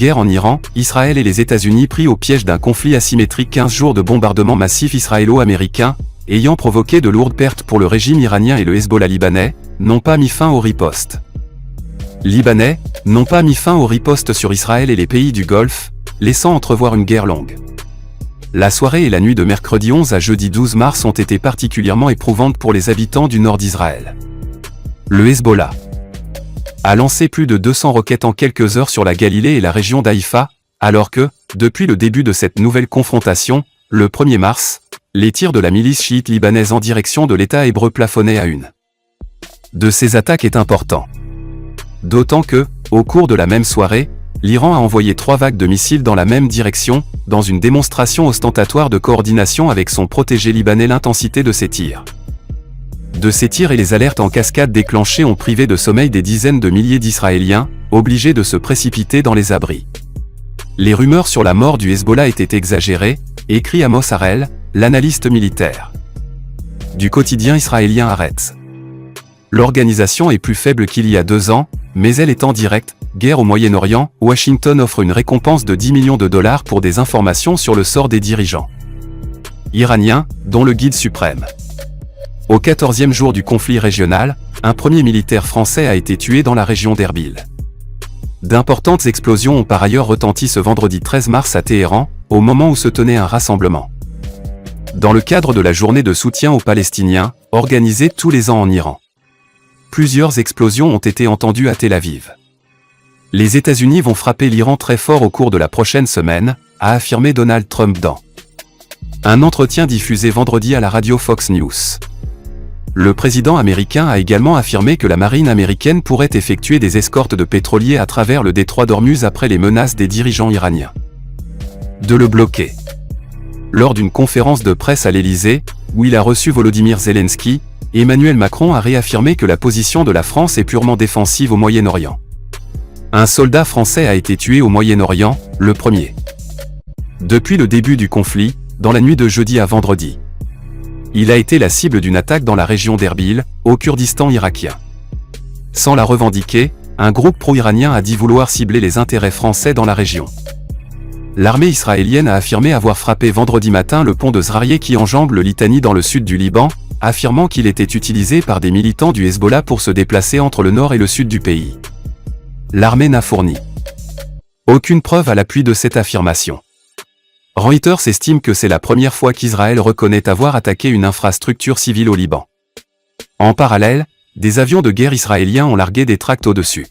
guerre en Iran, Israël et les États-Unis pris au piège d'un conflit asymétrique 15 jours de bombardements massifs israélo-américains, ayant provoqué de lourdes pertes pour le régime iranien et le Hezbollah libanais, n'ont pas mis fin aux ripostes. Libanais, n'ont pas mis fin aux ripostes sur Israël et les pays du Golfe, laissant entrevoir une guerre longue. La soirée et la nuit de mercredi 11 à jeudi 12 mars ont été particulièrement éprouvantes pour les habitants du nord d'Israël. Le Hezbollah a lancé plus de 200 roquettes en quelques heures sur la Galilée et la région d'Haïfa, alors que, depuis le début de cette nouvelle confrontation, le 1er mars, les tirs de la milice chiite libanaise en direction de l'État hébreu plafonnaient à une de ces attaques est important. D'autant que, au cours de la même soirée, l'Iran a envoyé 3 vagues de missiles dans la même direction, dans une démonstration ostentatoire de coordination avec son protégé libanais. L'intensité de ces tirs et les alertes en cascade déclenchées ont privé de sommeil des dizaines de milliers d'Israéliens, obligés de se précipiter dans les abris. Les rumeurs sur la mort du Hezbollah étaient exagérées, écrit Amos Harel, l'analyste militaire du quotidien israélien Haaretz. L'organisation est plus faible qu'il y a 2 ans, mais elle est en direct guerre au Moyen-Orient. Washington offre une récompense de 10 millions de dollars pour des informations sur le sort des dirigeants iraniens, dont le guide suprême. Au 14e jour du conflit régional, un premier militaire français a été tué dans la région d'Erbil. D'importantes explosions ont par ailleurs retenti ce vendredi 13 mars à Téhéran, au moment où se tenait un rassemblement dans le cadre de la journée de soutien aux Palestiniens, organisée tous les ans en Iran. Plusieurs explosions ont été entendues à Tel Aviv. Les États-Unis vont frapper l'Iran très fort au cours de la prochaine semaine, a affirmé Donald Trump dans un entretien diffusé vendredi à la radio Fox News. Le président américain a également affirmé que la marine américaine pourrait effectuer des escortes de pétroliers à travers le détroit d'Ormuz après les menaces des dirigeants iraniens de le bloquer. Lors d'une conférence de presse à l'Élysée, où il a reçu Volodymyr Zelensky, Emmanuel Macron a réaffirmé que la position de la France est purement défensive au Moyen-Orient. Un soldat français a été tué au Moyen-Orient, le 1er. Depuis le début du conflit, dans la nuit de jeudi à vendredi. Il a été la cible d'une attaque dans la région d'Erbil, au Kurdistan irakien. Sans la revendiquer, un groupe pro-iranien a dit vouloir cibler les intérêts français dans la région. L'armée israélienne a affirmé avoir frappé vendredi matin le pont de Zrarieh qui enjambe le Litani dans le sud du Liban, affirmant qu'il était utilisé par des militants du Hezbollah pour se déplacer entre le nord et le sud du pays. L'armée n'a fourni aucune preuve à l'appui de cette affirmation. Reuters estime que c'est la première fois qu'Israël reconnaît avoir attaqué une infrastructure civile au Liban. En parallèle, des avions de guerre israéliens ont largué des tracts au-dessus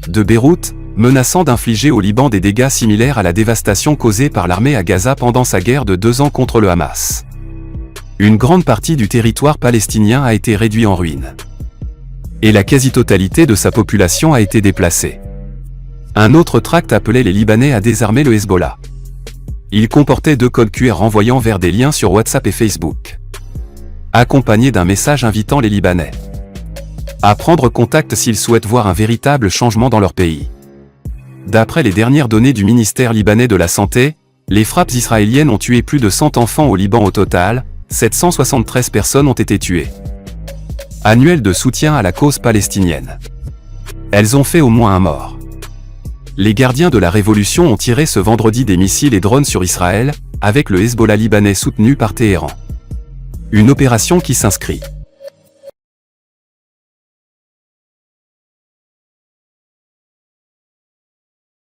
de Beyrouth, menaçant d'infliger au Liban des dégâts similaires à la dévastation causée par l'armée à Gaza pendant sa guerre de 2 ans contre le Hamas. Une grande partie du territoire palestinien a été réduit en ruines. Et la quasi-totalité de sa population a été déplacée. Un autre tract appelait les Libanais à désarmer le Hezbollah. Il comportait 2 codes QR renvoyant vers des liens sur WhatsApp et Facebook, accompagnés d'un message invitant les Libanais à prendre contact s'ils souhaitent voir un véritable changement dans leur pays. D'après les dernières données du ministère libanais de la Santé, les frappes israéliennes ont tué plus de 100 enfants au Liban au total, 773 personnes ont été tuées. Annuel de soutien à la cause palestinienne. Elles ont fait au moins un mort. Les gardiens de la révolution ont tiré ce vendredi des missiles et drones sur Israël, avec le Hezbollah libanais soutenu par Téhéran. Une opération qui s'inscrit